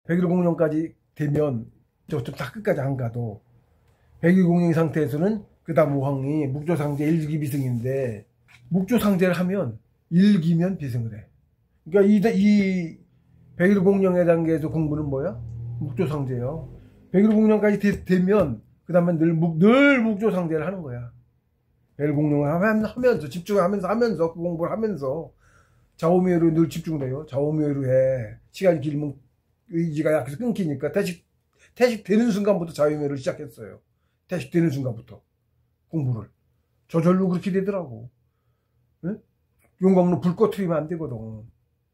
100일 공룡까지 되면 좀 다 끝까지 안 가도 100일 공룡 상태에서는 그 다음 5항이 묵조상제 1기 비승인데 묵조상제를 하면 1기면 비승을 해. 그러니까 이 100일 공룡의 단계에서 공부는 뭐야? 묵조상제요. 100일 공룡까지 되면 그 다음에 늘 묵조상제를 하는 거야. 100일 공룡을 하면서 집중하면서 그 공부를 하면서 좌우미외로 늘 집중돼요. 좌우미외로 해. 시간이 길면 의지가 약해서 끊기니까 퇴식되는 순간부터 좌우미외를 시작했어요. 퇴식되는 순간부터 공부를. 저절로 그렇게 되더라고. 응? 용광로 불 꺼트리면 안 되거든.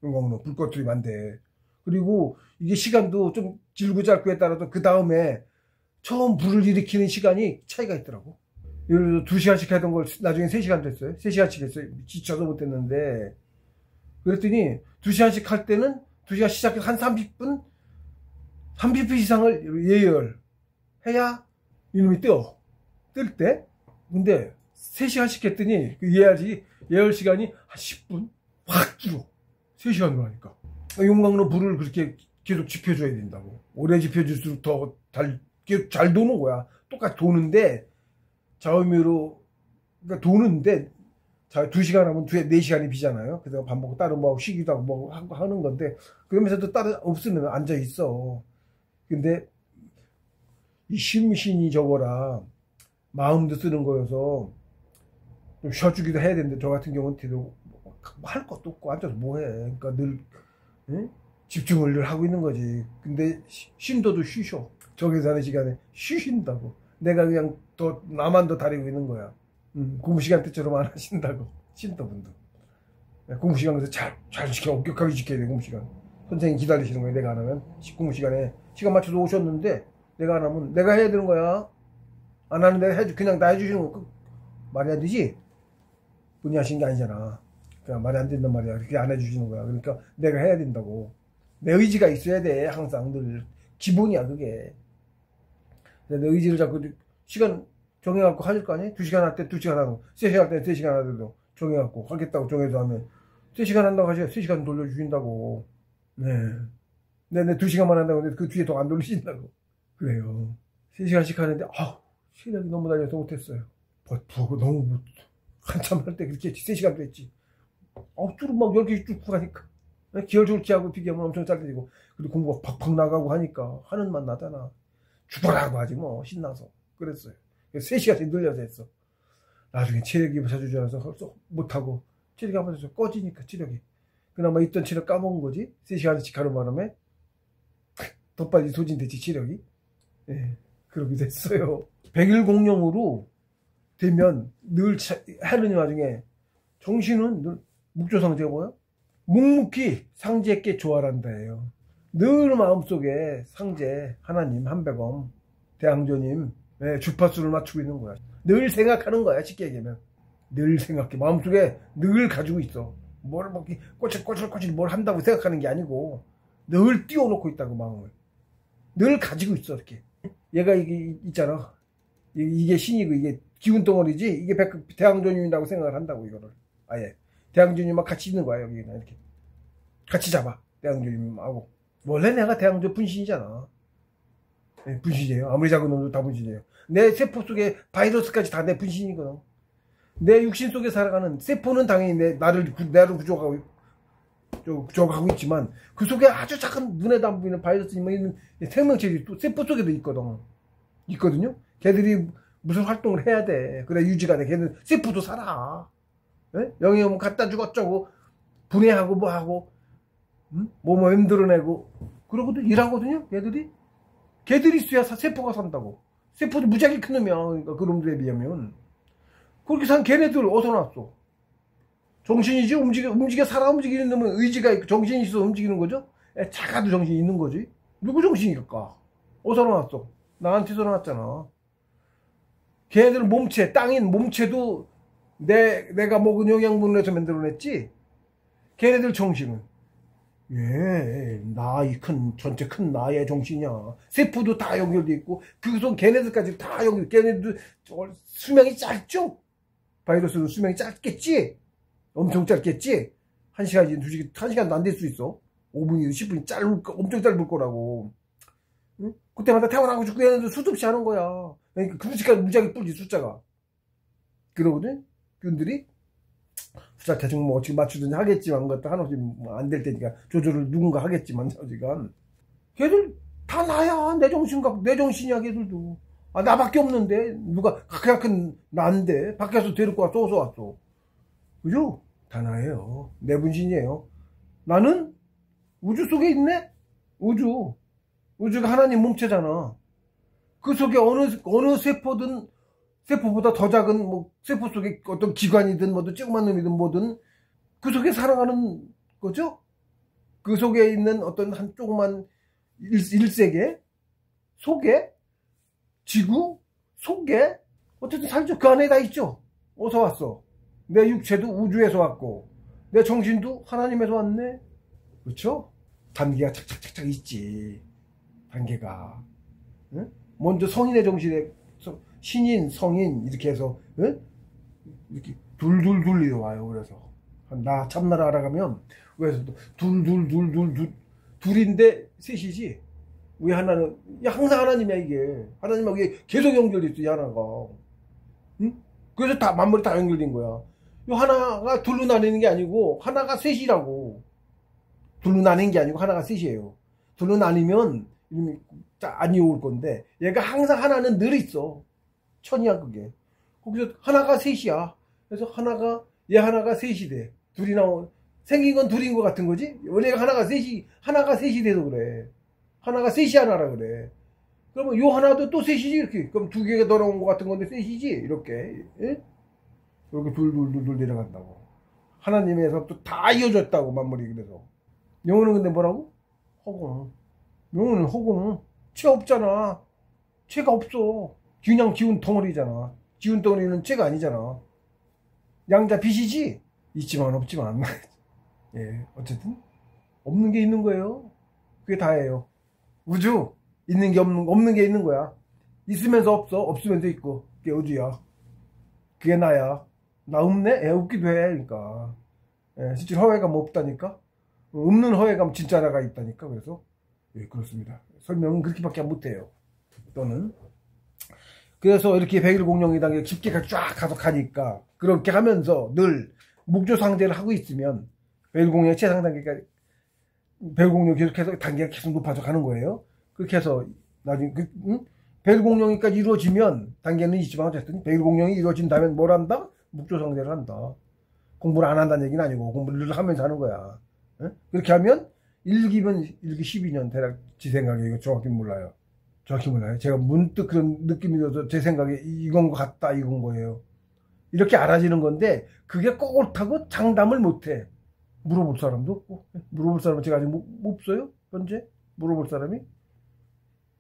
용광로 불 꺼트리면 안 돼. 그리고 이게 시간도 좀 길고 짧고에 따라서 그 다음에 처음 불을 일으키는 시간이 차이가 있더라고. 예를 들어 2시간씩 하던 걸 나중에 3시간 됐어요. 3시간씩 했어요. 지쳐서 못했는데. 그랬더니 2시간씩 할 때는 2시간 시작해서 한 30분 이상을 예열해야 이놈이 뜰 때. 근데 3시간씩 했더니 그 예열 시간이 한 10분 확 줄어. 3시간으로 하니까. 용광로 불을 그렇게 계속 지펴줘야 된다고. 오래 지펴줄수록 더 계속 잘 도는 거야. 똑같이 도는데 좌우미로 그러니까 도는데 2시간 하면 4시간이 비잖아요. 그래서 밥 먹고 따로 뭐 쉬기도 하고 뭐 하는 건데 그러면서도 따로 없으면 앉아 있어. 근데 이 심신이 저거라 마음도 쓰는 거여서 좀 쉬어주기도 해야 되는데 저 같은 경우는 뭐 할 것도 없고 앉아서 뭐 해. 그러니까 늘 응? 집중을 늘 하고 있는 거지. 근데 쉼도도 쉬셔. 저기서 하는 시간에 쉬신다고. 내가 그냥 나만 더 다리고 있는 거야. 공부 시간 때처럼 안 하신다고. 신도분도. 공부 시간에서 잘 지켜. 엄격하게 지켜야 돼, 공부 시간. 선생님이 기다리시는 거야, 내가 안 하면. 공부 시간에. 시간 맞춰서 오셨는데, 내가 안 하면, 내가 해야 되는 거야. 안 하는 내가 그냥 나 해주시는 거. 말이 안 되지? 본인이 하신 게 아니잖아. 그냥 말이 안 된단 말이야. 그렇게 안 해주시는 거야. 그러니까 내가 해야 된다고. 내 의지가 있어야 돼, 항상 늘. 기본이야, 그게. 내 의지를 자꾸 시간 정해갖고 할 거 아니야? 2시간 할 때 2시간 하고, 3시간 할 때 3시간 하더라도 정해갖고, 하겠다고 정해서 하면, 3시간 한다고 하셔야 3시간 돌려주신다고. 네. 내 2시간만 한다고 하는데 그 뒤에 더 안 돌리신다고. 그래요. 3시간씩 하는데, 시간이 너무 달려서 못했어요. 너무 한참 할 때 그렇게 했지. 3시간도 했지. 뚜루 막 10개 쭉 하니까. 기혈졸기하고 비교하면 엄청 짧아지고, 그리고 공부가 팍팍 나가고 하니까, 하는 맛 나잖아. 죽어라고 하지 뭐, 신나서. 그랬어요. 3시간씩 늘려서 했어. 나중에 체력이 붙여줄 줄 알아서 못하고, 체력이 한번 꺼지니까, 체력이. 그나마 있던 체력 까먹은 거지. 3시간씩 하는 바람에, 더 빨리 소진됐지, 체력이. 예, 그러게 됐어요. 100일 공룡으로 되면 늘 하는 와중에, 정신은 늘, 묵조상제가 뭐야? 묵묵히 상제께 조화란다예요. 늘 마음속에 상제, 하나님, 한백엄, 대항조님, 주파수를 맞추고 있는 거야. 늘 생각하는 거야, 쉽게 얘기하면. 늘 생각해. 마음속에 늘 가지고 있어. 뭘 막 꼬질꼬질 뭘 한다고 생각하는 게 아니고, 늘 띄워놓고 있다고, 마음을. 늘 가지고 있어, 이렇게. 얘가 이게 있잖아. 이게 신이고, 이게 기운덩어리지? 이게 대항조님이라고 생각을 한다고, 이거를. 아예. 대항조님하고 같이 있는 거야, 여기. 이렇게. 같이 잡아. 대항조님하고. 원래 내가 대항조 분신이잖아. 네, 분신이에요. 아무리 작은 놈도 다 분신이에요. 내 세포 속에 바이러스까지 다 내 분신이거든. 내 육신 속에 살아가는 세포는 당연히 나를 구조하고 있지만 그 속에 아주 작은 눈에도 안 보이는 바이러스 있는 생명체들이 또 세포 속에도 있거든요. 걔들이 무슨 활동을 해야 돼. 그래 유지가 돼. 걔는 세포도 살아. 네? 영양분 갖다 주고 어쩌고 분해하고 뭐하고 뭐 만들어내고 그러고도 일하거든요. 걔들이 있어야 세포가 산다고. 세포도 무지하게 큰 놈이야. 그러니까 그놈들에 비하면 그렇게 산 걔네들 어디서 났어? 정신이지. 움직여 살아 움직이는 놈은 의지가 있고 정신이 있어 움직이는 거죠. 작아도 정신이 있는 거지. 누구 정신일까? 어디서 나왔어? 나한테서 나왔잖아. 걔네들 몸체, 땅인 몸체도 내가 먹은 영양분을 해서 만들어냈지. 걔네들 정신은 전체 큰 나의 정신이야. 세포도 다 연결돼 있고 그 속 걔네들까지 다 걔네들 수명이 짧죠. 바이러스는 수명이 짧겠지. 엄청 짧겠지. 1시간이지 2시간 1시간도 안 될 수 있어. 5분이든 10분이 엄청 짧을 거라고. 응? 그때마다 태어나고 죽고 얘네들 수도 없이 하는 거야. 그러니까 그렇게까지 무지하게 뿔지 숫자가. 그러거든. 그분들이 숫자 대충 뭐 어떻게 맞추든지 하겠지만 그것도 한없이 뭐 안 될 테니까 조절을 누군가 하겠지만 어지간 걔들 다 나야. 내 정신이야 걔들도. 아, 나밖에 없는데 누가 그냥 큰 난데 밖에서 데리고 와서 어서 왔어. 그죠? 다 나예요. 내 분신이에요. 나는 우주 속에 있네. 우주가 하나님 몸체잖아. 그 속에 어느 세포든 세포보다 더 작은 뭐 세포 속에 어떤 기관이든 뭐든 조그만 놈이든 뭐든 그 속에 살아가는 거죠. 그 속에 있는 어떤 한 조그만 일세계 속에 지구 속에 어쨌든 살죠. 그 안에 다 있죠. 어디서 왔어? 내 육체도 우주에서 왔고 내 정신도 하나님에서 왔네. 그렇죠? 단계가 착착착착 있지. 단계가. 응? 먼저 성인의 정신에 신인, 성인 이렇게 해서 응? 이렇게 둘둘둘 와요. 그래서 나 참나라 알아가면 그래서 둘인데 셋이지. 왜 하나는 항상 하나님이야. 이게 하나님하고 이게 계속 연결돼 있어. 이 하나가. 응? 그래서 다 만물이 다 연결된 거야. 요 하나가 둘로 나뉘는 게 아니고 하나가 셋이라고. 둘로 나뉘는 게 아니고 하나가 셋이에요. 둘로 나뉘면 안 이어올 건데 얘가 항상 하나는 늘 있어. 천이야 그게. 거기서 하나가 셋이야. 그래서 얘 하나가 셋이 돼. 둘이 나온 생긴 건 둘인 것 같은 거지. 원래가 하나가 셋이 돼서 그래. 하나가 셋이 하나라 그래. 그러면 요 하나도 또 셋이지 이렇게. 그럼 두 개가 더 나온 것 같은 건데 셋이지 이렇게. 예? 이렇게 둘 내려간다고. 하나님에서 또 다 이어졌다고 만물이. 그래서 영혼은 근데 뭐라고? 허공. 영혼은 허공. 죄 없잖아. 죄가 없어. 그냥 기운 덩어리잖아. 기운 덩어리는 죄가 아니잖아. 양자 빛이지. 있지만 없지만. 예, 어쨌든 없는 게 있는 거예요. 그게 다예요. 우주 있는 게 없는 게 있는 거야. 있으면서 없어. 없으면서 있고. 그게 우주야. 그게 나야. 나 없네? 없기도 해. 그러니까. 예, 실제로 허회감 없다니까. 없는 허회감 진짜 나가 있다니까. 그래서 예, 그렇습니다. 설명은 그렇게밖에 못해요. 또는 그래서 이렇게 백일공룡이 단계 깊게 쫙 가서 가니까 그렇게 하면서 늘 묵조상제를 하고 있으면 백일공룡의 최상 단계가 백일공룡이 계속해서 단계가 계속 높아져 가는 거예요. 그렇게 해서 나중에 백일공룡이까지 이루어지면 단계는 있지만 어쨌든 백일공룡이 이루어진다면 뭘 한다? 묵조상제를 한다. 공부를 안 한다는 얘기는 아니고 공부를 하면서 하는 거야. 응? 그렇게 하면 1기면 1기 12년 대략 제 생각에 이거 정확히 몰라요. 제가 문득 그런 느낌이 들어서 제 생각에 이건 것 같다 이건 거예요. 이렇게 알아지는 건데 그게 꼭 옳다고 장담을 못해. 물어볼 사람도 없고. 물어볼 사람은 제가 아직 없어요. 현재 물어볼 사람이.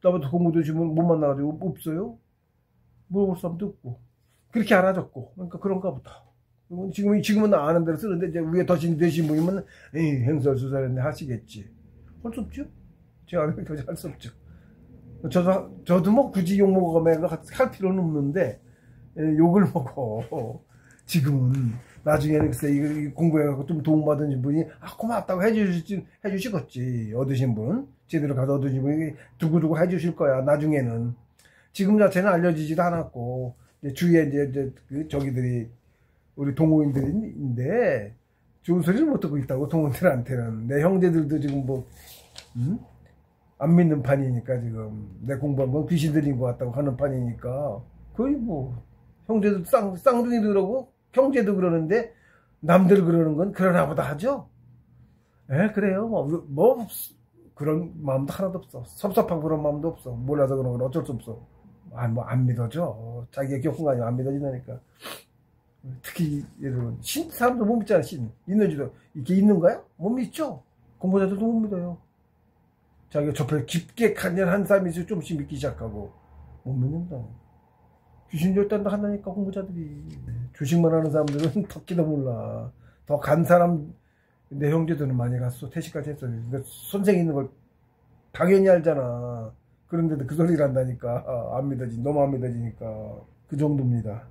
나부터 공부도 지금 못 만나가지고 없어요. 물어볼 사람도 없고. 그렇게 알아졌고. 그러니까 그런가 보다. 지금은 아는 대로 쓰는데 이제 위에 되신 분이면 행설수설했네 하시겠지. 할 수 없죠. 제가 할 수 없죠. 저도 뭐 굳이 욕먹으면 할 필요는 없는데 욕을 먹어. 지금은 나중에는 글쎄 이거 공부해갖고 좀 도움받은 분이 고맙다고 해주시겠지. 얻으신 분 제대로 가서 얻으신 분이 두고두고 해주실 거야. 나중에는. 지금 자체는 알려지지도 않았고 주위에 이제 저기들이 우리 동호인들인데 좋은 소리를 못 듣고 있다고. 동호인들한테는 내 형제들도 지금 뭐 안 믿는 판이니까 지금 내 공부한 건 귀신 들린 것 같다고 하는 판이니까 거의 뭐 형제들 쌍둥이들하고 형제도 그러는데 남들 그러는 건 그러나 보다 하죠. 예, 그래요. 뭐 그런 마음도 하나도 없어. 섭섭하고 그런 마음도 없어. 몰라서 그런 건 어쩔 수 없어. 뭐 안 믿어져. 자기가 겪은 거 아니면 안 믿어진다니까. 특히 여러분 사람도 못 믿잖아. 신 있는지도 이게 있는 거야? 못 믿죠. 공부자들도 못 믿어요. 자기가 접해 깊게 간절한 사람이 있어 조금씩 믿기 시작하고 못 믿는다. 귀신 절단도 한다니까 공부자들이. 주식만 하는 사람들은 덕기도 몰라. 더 간 사람 내 형제들은 많이 갔어. 퇴직까지 했어. 선생 있는 걸 당연히 알잖아. 그런데도 그 소리를 한다니까. 안 믿어지. 너무 안 믿어지니까. 그 정도입니다.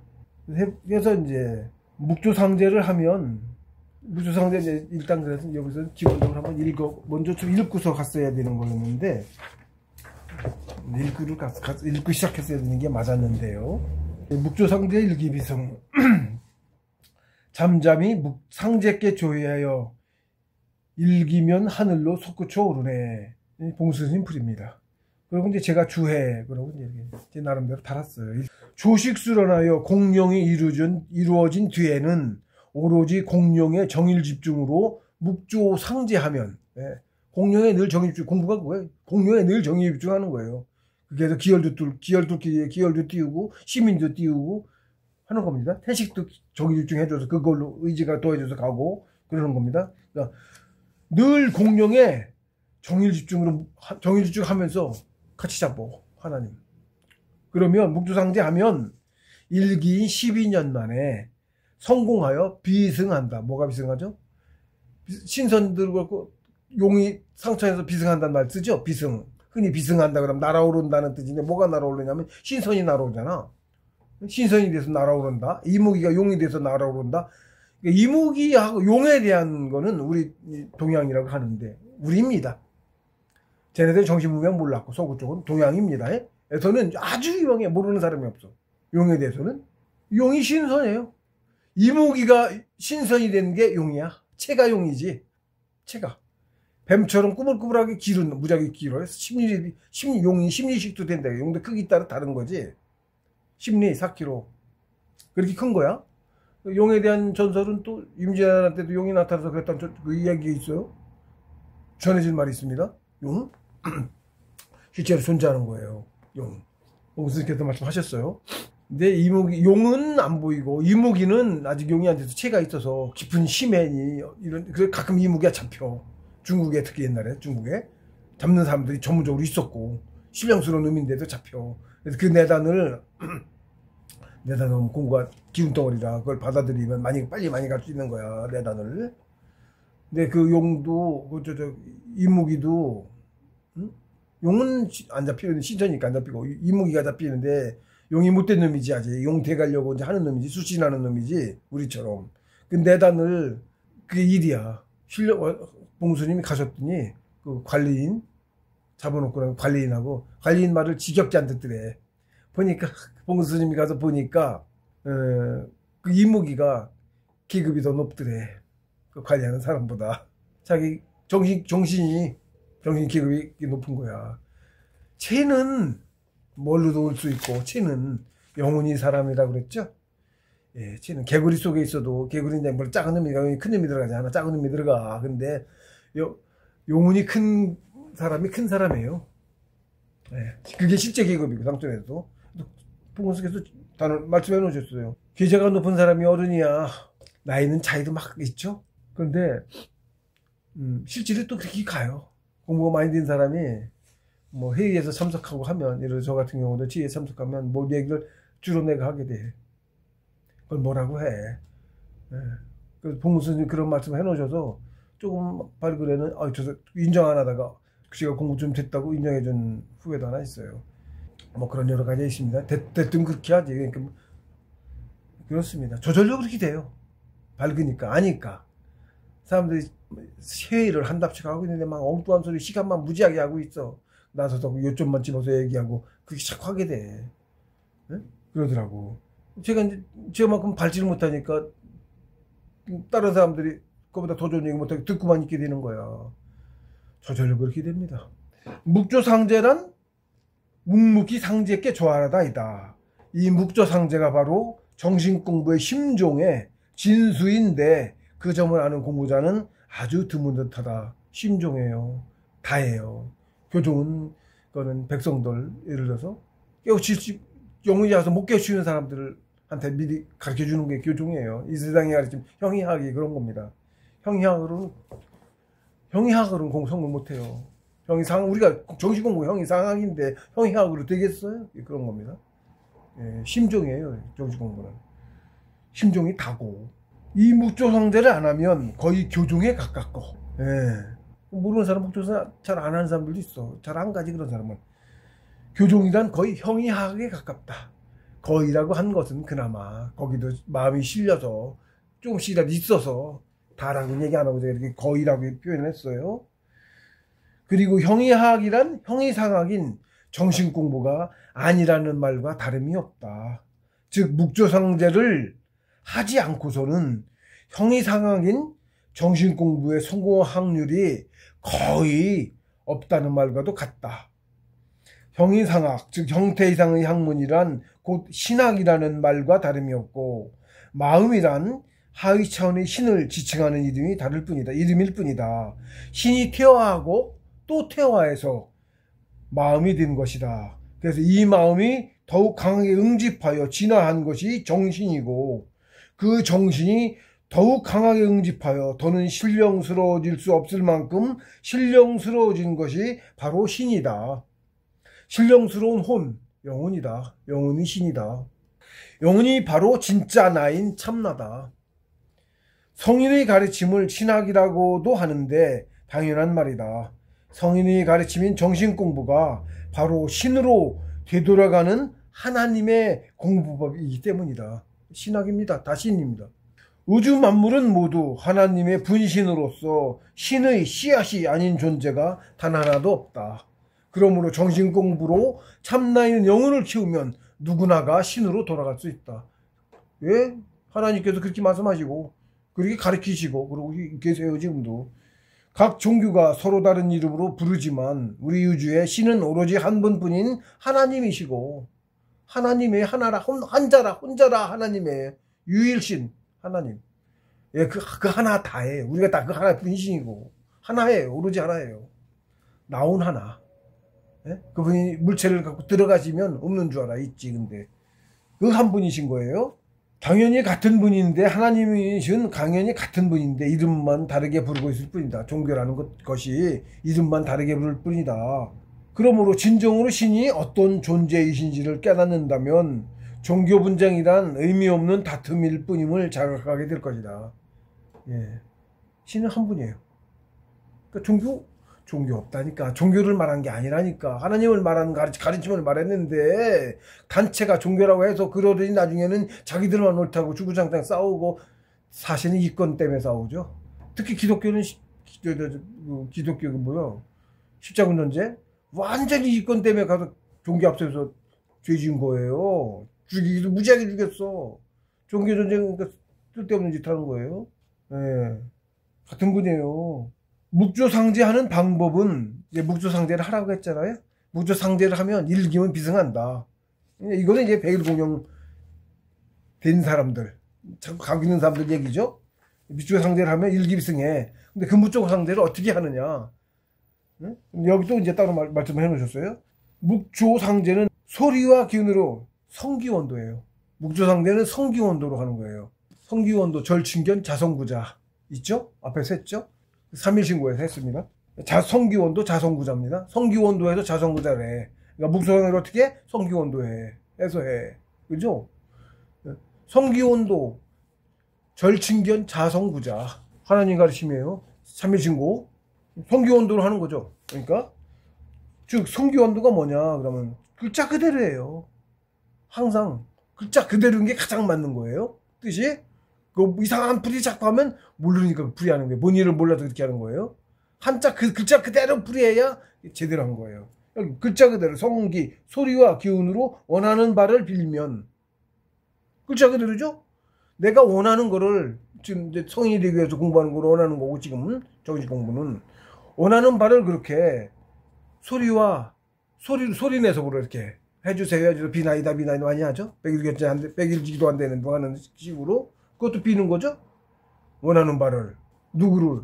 그래서 이제 묵조상제를 하면 묵조상제 이제 일단 그래서 여기서 기본적으로 한번 먼저 좀 읽고서 갔어야 되는 거였는데, 읽고 시작했어야 되는 게 맞았는데요. 묵조상제 일기비성. 잠잠히 상제께 조회하여 일기면 하늘로 솟구쳐 오르네. 봉수님 풀입니다. 그리고 이제 제가 주해, 그러고 이제 나름대로 달았어요. 조식수련하여 공령이 이루어진 뒤에는 오로지 공령의 정일 집중으로 묵조 상제하면, 예, 공령에 늘 정일 집중, 공부가 뭐예요? 공령에 늘 정일 집중하는 거예요. 그래서 기열도 띄우고 시민도 띄우고 하는 겁니다. 태식도 정일 집중해줘서 그걸로 의지가 더해져서 가고 그러는 겁니다. 그러니까 늘 공령에 정일 집중하면서 같이 잡고 하나님. 그러면 묵조상제하면 일기인 12년 만에 성공하여 비승한다. 뭐가 비승하죠? 신선들 그렇고 용이 상처에서 비승한다는 말 쓰죠. 비승. 흔히 비승한다 그러면 날아오른다는 뜻인데 뭐가 날아오르냐면 신선이 날아오잖아. 신선이 돼서 날아오른다. 이무기가 용이 돼서 날아오른다. 이무기하고 용에 대한 거는 우리 동양이라고 하는데 우리입니다. 쟤네들 정신무명 몰랐고 서구 쪽은 동양입니다. 에서는 아주 유명해. 모르는 사람이 없어. 용에 대해서는 용이 신선해요. 이무기가 신선이 된 게 용이야. 채가 용이지. 채가 뱀처럼 꾸불꾸불하게 기른 무지하게 길어요. 용이 심리식도 된다. 용도 크기 따라 다른 거지. 심리 4kg 그렇게 큰 거야. 용에 대한 전설은 또 임진왜란때도 용이 나타나서 그랬다는 그 이야기가 있어요. 전해질 말이 있습니다. 용 실제로 존재하는 거예요. 용. 공수님께서 말씀하셨어요. 근데 용은 안 보이고 이무기는 아직 용이 안 돼서 채가 있어서 깊은 심해니 이런 그래 가끔 이무기가 잡혀. 중국에 특히 옛날에 중국에 잡는 사람들이 전문적으로 있었고 신령스러운 의미인데도 잡혀. 그래서 그 내단을 공부가 기운덩어리라 그걸 받아들이면 빨리 많이 갈 수 있는 거야 내단을. 근데 그 용도 이무기도 용은 안 잡히는 신천이니까 안 잡히고 이무기가 잡히는데 용이 못된 놈이지 아직 용 돼가려고 이제 하는 놈이지 수신하는 놈이지 우리처럼. 그 내단을 그게 일이야. 봉수님이 가셨더니 그 관리인 잡아놓고 관리인 말을 지겹지 안 듣더래. 보니까 봉수님이 가서 보니까 그 이무기가 계급이 더 높더래. 그 관리하는 사람보다 자기 정신 계급이 높은 거야. 채는 뭘로도 올 수 있고 채는 영혼이 사람이라고 그랬죠. 예, 채는 개구리 속에 있어도 개구리인데 뭘 작은 놈이 큰 놈이 들어가지 않아. 작은 놈이 들어가. 근데 영혼이 큰 사람이 큰 사람이에요. 예, 그게 실제 계급이고 상전에도 봉수께서 단을 말씀해 놓으셨어요. 계좌가 높은 사람이 어른이야. 나이는 차이도 막 있죠. 그런데 실제로 또 그렇게 가요. 공부가 많이 된 사람이 뭐 회의에서 참석하고 하면 예를 들어 저 같은 경우도 지혜에 참석하면 뭐 얘기를 주로 내가 하게 돼. 그걸 뭐라고 해. 예. 그래서 봉수님 그런 말씀 해놓으셔서 조금 발그레는 저 인정 안 하다가 제가 공부 좀 됐다고 인정해준 후배도 하나 있어요. 뭐 그런 여러 가지 있습니다. 대뜸 그렇게 하지. 그러니까 그렇습니다. 저절로 그렇게 돼요. 밝으니까 아니까. 사람들이 회의를 한답씩 하고 있는데 막 엉뚱한 소리 시간만 무지하게 하고 있어. 나서서 요점만 집어서 얘기하고 그게 자꾸 하게 돼. 네? 그러더라고. 제가 저만큼 밟지를 못하니까 다른 사람들이 그보다 더 좋은 얘기 못하게 듣고만 있게 되는 거야. 저절로 그렇게 됩니다. 묵조상제란 묵묵히 상제께 조하다이다. 이 묵조상제가 바로 정신공부의 심종의 진수인데 그 점을 아는 공부자는 아주 드문 듯하다. 심종이에요. 다예요. 교종은 그거는 백성들 예를 들어서 영혼이 와서 못 깨우치는 사람들한테 미리 가르쳐주는 게 교종이에요. 이 세상에 가르치면 형이학이 그런 겁니다. 형이학으로는 성공 못해요. 우리가 정신공부 형이상학인데 형이학으로 되겠어요? 그런 겁니다. 예, 심종이에요. 정신공부는 심종이 다고 이 묵조상제를 안 하면 거의 교종에 가깝고. 예. 모르는 사람 묵조상 잘 안 하는 사람들도 있어. 잘 안 가지 그런 사람은. 교종이란 거의 형이학에 가깝다. 거의라고 한 것은 그나마 거기도 마음이 실려서 조금씩이라도 있어서 다라고는 얘기 안 하고 제가 이렇게 거의라고 표현을 했어요. 그리고 형이하악이란 형이상학인 정신공부가 아니라는 말과 다름이 없다. 즉 묵조상제를 하지 않고서는 형이상학인 정신공부의 성공 확률이 거의 없다는 말과도 같다. 형이상학, 즉 형태 이상의 학문이란 곧 신학이라는 말과 다름이 없고 마음이란 하위 차원의 신을 지칭하는 이름일 뿐이다. 신이 퇴화하고 또 퇴화해서 마음이 된 것이다. 그래서 이 마음이 더욱 강하게 응집하여 진화한 것이 정신이고 그 정신이 더욱 강하게 응집하여 더는 신령스러워질 수 없을 만큼 신령스러워진 것이 바로 신이다. 신령스러운 혼, 영혼이다. 영혼이 신이다. 영혼이 바로 진짜 나인 참나다. 성인의 가르침을 신학이라고도 하는데 당연한 말이다. 성인의 가르침인 정신공부가 바로 신으로 되돌아가는 하나님의 공부법이기 때문이다. 신학입니다. 다 신입니다. 우주 만물은 모두 하나님의 분신으로서 신의 씨앗이 아닌 존재가 단 하나도 없다. 그러므로 정신공부로 참나인 영혼을 키우면 누구나가 신으로 돌아갈 수 있다. 왜? 하나님께서 그렇게 말씀하시고 그렇게 가르치시고 그러고 계세요. 지금도. 각 종교가 서로 다른 이름으로 부르지만 우리 우주에 신은 오로지 한 분뿐인 하나님이시고 하나님의 하나라 혼자라 하나님의 유일신 하나님. 예, 그 하나 다예요. 우리가 다 그 하나뿐인 신이고 하나예요. 오로지 하나예요. 나온 하나. 예? 그분이 물체를 갖고 들어가시면 없는 줄 알아. 있지. 근데 그 한 분이신 거예요. 당연히 같은 분인데 하나님이신 당연히 같은 분인데 이름만 다르게 부르고 있을 뿐이다. 종교라는 것이 이름만 다르게 부를 뿐이다. 그러므로 진정으로 신이 어떤 존재이신지를 깨닫는다면 종교 분쟁이란 의미 없는 다툼일 뿐임을 자각하게 될 것이다. 예. 신은 한 분이에요. 그러니까 종교 없다니까. 종교를 말한 게 아니라니까. 하나님을 말하는 가르침을 말했는데 단체가 종교라고 해서 그러더니 나중에는 자기들만 옳다고 주구장창 싸우고 사실은 이권 때문에 싸우죠. 특히 기독교는 기독교가 뭐야? 십자군 전쟁? 완전히 이권 때문에 가서 종교 앞서서 죄 지은 거예요. 죽이기도 무지하게 죽였어. 종교 전쟁 쓸데없는 짓 하는 거예요. 네. 같은 분이에요. 묵조상제하는 방법은 이제 묵조상제를 하라고 했잖아요. 묵조상제를 하면 일기면 비승한다. 이거는 이제 백일공명 된 사람들, 자꾸 가고 있는 사람들 얘기죠. 묵조상제를 하면 일기비승해. 근데 그 묵조상제를 어떻게 하느냐? 응? 여기도 이제 따로 말씀을 해놓으셨어요. 묵조상제는 소리와 기운으로 성기원도예요. 묵조상제는 성기원도로 하는 거예요. 성기원도 절친견 자성구자 있죠? 앞에서 했죠? 3일신고에서 했습니다. 성기원도 자성구자입니다. 성기원도에서 자성구자래. 그러니까 묵조상제를 어떻게? 성기원도에 해서 해. 그죠? 성기원도 절친견 자성구자 하나님 가르침이에요. 3일신고 성기원도로 하는 거죠. 그러니까 즉 성기원도가 뭐냐 그러면 글자 그대로예요. 항상 글자 그대로인 게 가장 맞는 거예요. 뜻이 그 이상한 풀이 자꾸 하면 모르니까 풀이 하는 거예요. 뭔 일을 몰라서 그렇게 하는 거예요. 한자 글자 그대로 풀이해야 제대로 한 거예요. 글자 그대로 성기 소리와 기운으로 원하는 바를 빌면 글자 그대로죠. 내가 원하는 거를 지금 이제 성인이 되기 위해서 공부하는 걸 원하는 거고 지금은 정신 공부는 원하는 바를 그렇게 소리 내서 그렇게 이렇게 해주세요. 비나이다 많이 하죠. 백일지기도 안 되는 뭐 하는 식으로 그것도 비는 거죠. 원하는 바를 누구를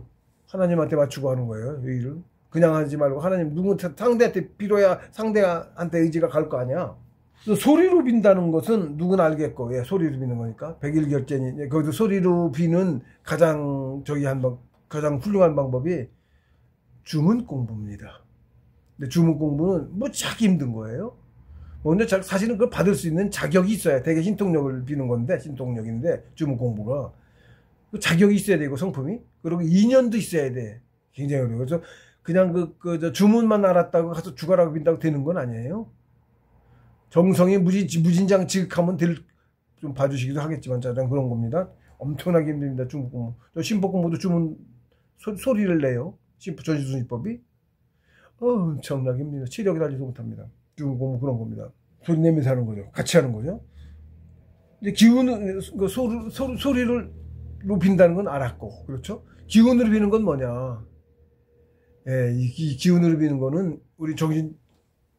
하나님한테 맞추고 하는 거예요. 의의를 그냥 하지 말고 하나님 상대한테 빌어야 상대한테 의지가 갈 거 아니야. 소리로 빈다는 것은 누구나 알겠고, 예, 소리로 비는 거니까. 백일결제니, 거기도 소리로 비는 가장 훌륭한 방법이 주문 공부입니다. 근데 주문 공부는 무지하게 힘든 거예요. 근데 사실은 그걸 받을 수 있는 자격이 있어야 되게 신통력을 비는 건데, 신통력인데, 주문 공부가. 자격이 있어야 되고, 성품이. 그리고 2년도 있어야 돼. 굉장히 어려워요. 그래서 그냥 주문만 알았다고 가서 죽어라고 빈다고 되는 건 아니에요. 정성이 무진장 지극하면 좀 봐주시기도 하겠지만, 그런 겁니다. 엄청나게 힘듭니다. 중국 공부. 저 신법 공부도 주문 소리를 내요. 전지순이법이 엄청나게 힘듭니다. 체력이 달지도 못합니다. 중국 공부 그런 겁니다. 소리 내면서 하는 거죠. 같이 하는 거죠. 이제 기운을 소리를 높인다는 건 알았고, 그렇죠? 기운으로 비는 건 뭐냐? 예, 이 기운으로 비는 거는 우리 정신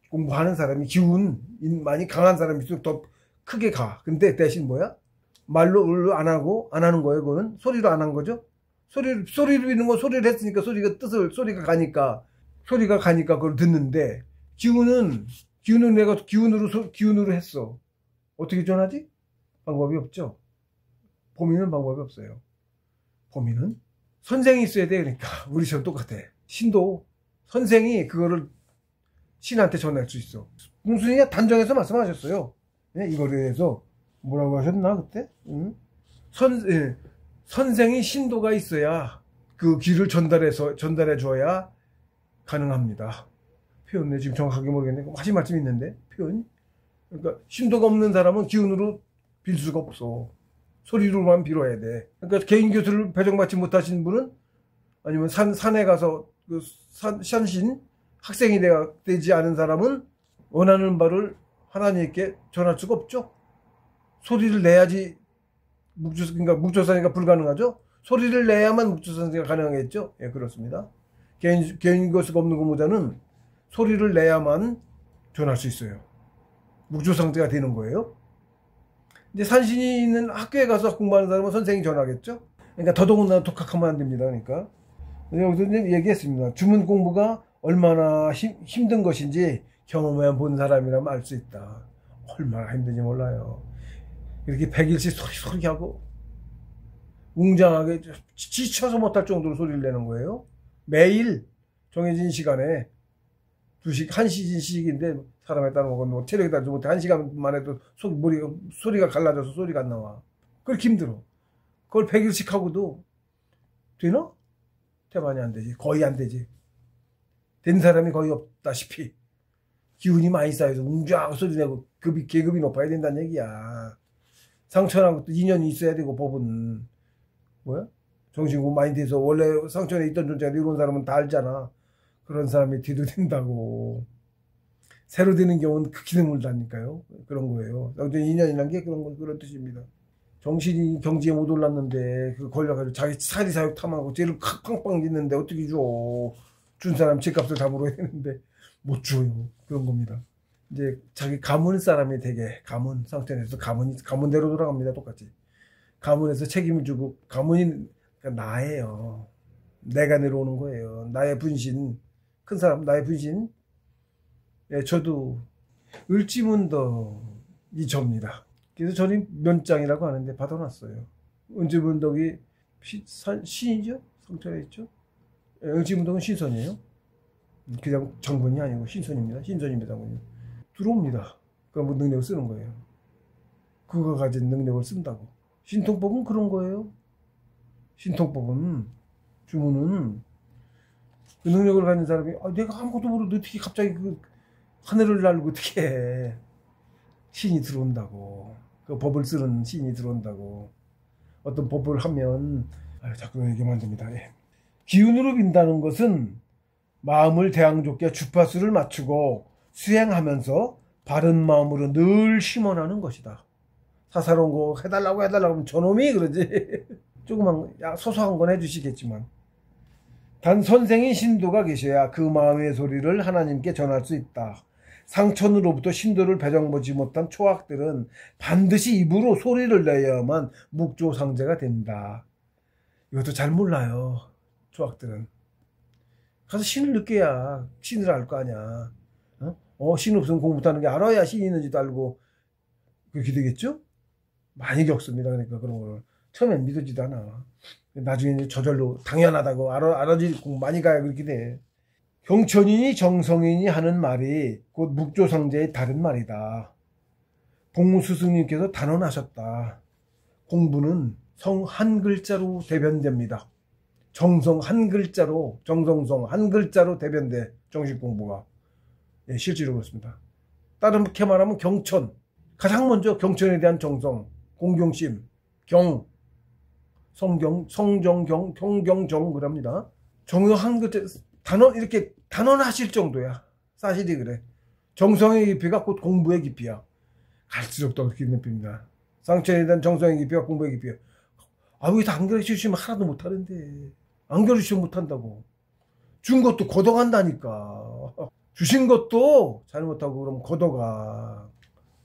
공부하는 사람이 기운 많이 강한 사람일수록 더 크게 가. 근데 대신 뭐야? 말로 안 하고 안 하는 거예요. 그거는 소리로 안 한 거죠. 소리를 비는 건 소리를 했으니까 소리가 가니까 그걸 듣는데 기운은 내가 기운으로 했어. 어떻게 전하지? 방법이 없죠. 범인은 방법이 없어요. 범인은 선생이 있어야 돼. 그러니까 우리처럼 똑같아. 신도 선생이 그거를 신한테 전할 수 있어. 공순이가 단정해서 말씀하셨어요. 네, 이거에 대해서 뭐라고 하셨나 그때? 선생이 신도가 있어야 그 길을 전달해 줘야 가능합니다. 표현네 지금 정확하게 모르겠는데 하신 말씀이 있는데 표현. 그러니까 신도가 없는 사람은 기운으로 빌 수가 없어. 소리로만 빌어야 돼. 그러니까 개인 교수를 배정받지 못하신 분은 아니면 산에 가서 그 산신 학생이 되지 않은 사람은 원하는 바를 하나님께 전할 수가 없죠. 소리를 내야지 그러니까 묵조선이가 불가능하죠. 소리를 내야만 묵조선이가 가능하겠죠. 예, 그렇습니다. 개인 교수가 없는 공부자는 소리를 내야만 전할 수 있어요. 묵조상태가 되는 거예요. 이제 산신이 있는 학교에 가서 공부하는 사람은 선생이 전하겠죠. 그러니까 더더군다나 독학하면 안 됩니다. 그러니까 여기서 이제 얘기했습니다. 주문 공부가 얼마나 힘든 것인지 경험해 본 사람이라면 알 수 있다. 얼마나 힘든지 몰라요. 이렇게 100일씩 소리 하고 웅장하게 지쳐서 못할 정도로 소리를 내는 거예요. 매일 정해진 시간에 1시간인데 사람에 따라 뭐 체력이 따라서 못해 1시간만 해도 소리가 갈라져서 소리가 안 나와. 그렇게 힘들어. 그걸 100일씩 하고도 되나? 대만이 안 되지. 거의 안 되지. 된 사람이 거의 없다시피 기운이 많이 쌓여서 웅장하고 소리 내고 계급이 높아야 된다는 얘기야. 상처랑 또 인연이 있어야 되고 법은 뭐야? 정신공부 많이 돼서 원래 상처에 있던 존재가 이런 사람은 다 알잖아. 그런 사람이 뒤도 된다고. 새로 되는 경우는 극히 드물다니까요. 그런 거예요. 인연이란 게 그런 뜻입니다. 정신이 경지에 못 올랐는데 그 걸려가지고 자기 사리 사욕 탐하고 죄를 팡팡 짓는데 어떻게 줘? 준 사람 죄값을 다 물어야 되는데 못 줘요. 그런 겁니다. 이제 자기 가문 사람이 되게 가문 상태에서 가문대로 돌아갑니다. 똑같이 가문에서 책임을 주고 가문이 그러니까 나예요. 내가 내려오는 거예요. 나의 분신 큰 사람 나의 분신. 예, 저도 을지문덕이 접니다. 그래서 저는 면장이라고 하는데 받아놨어요. 을지문덕이 신이죠? 성천에 있죠? 예, 을지문덕은 신선이에요. 그냥 장군이 아니고 신선입니다. 신선입니다. 들어옵니다. 그러니까 뭐 능력을 쓰는 거예요. 그거 가진 능력을 쓴다고. 신통법은 그런 거예요. 신통법은 주문은 그 능력을 가진 사람이 내가 아무것도 모르는데 어떻게 갑자기 그 하늘을 날고 어떻게 해. 신이 들어온다고. 그 법을 쓰는 신이 들어온다고. 어떤 법을 하면 자꾸 얘기하면 안 됩니다. 예. 기운으로 빈다는 것은 마음을 대항좋게 주파수를 맞추고 수행하면서 바른 마음으로 늘 심원하는 것이다. 사사로운 거 해달라고 하면 저놈이 그러지. 조그만 소소한 건 해주시겠지만 단 선생이 신도가 계셔야 그 마음의 소리를 하나님께 전할 수 있다. 상천으로부터 신도를 배정받지 못한 초학들은 반드시 입으로 소리를 내야만 묵조상제가 된다. 이것도 잘 몰라요. 초학들은. 가서 신을 느껴야 신을 알 거 아니야. 신 없으면 공부 못하는 게 알아야 신이 있는지도 알고 그렇게 되겠죠? 많이 겪습니다. 그러니까 그런 거를. 처음엔 믿어지도 않아. 나중에 이제 저절로 당연하다고 알아지 공부 많이 가야 그렇게 돼. 경천이니 정성이니 하는 말이 곧 묵조상제의 다른 말이다. 복무스승님께서 단언하셨다. 공부는 성 한 글자로 대변됩니다. 정성 한 글자로, 정성성 한 글자로 대변돼, 정신공부가. 예, 실제로 그렇습니다. 다르게 말하면 경천. 가장 먼저 경천에 대한 정성, 공경심, 성경정 그럽니다. 정한 그 단원 이렇게 단언하실 정도야. 사실이 그래. 정성의 깊이가 곧 공부의 깊이야. 갈수록 더 깊은 깊이입니다. 상처에 대한 정성의 깊이가 공부의 깊이야. 아, 왜 다 안 가르쳐주시면 하나도 못하는데. 안 가르치면 못한다고. 준 것도 걷어간다니까. 주신 것도 잘못하고 그러면 걷어가.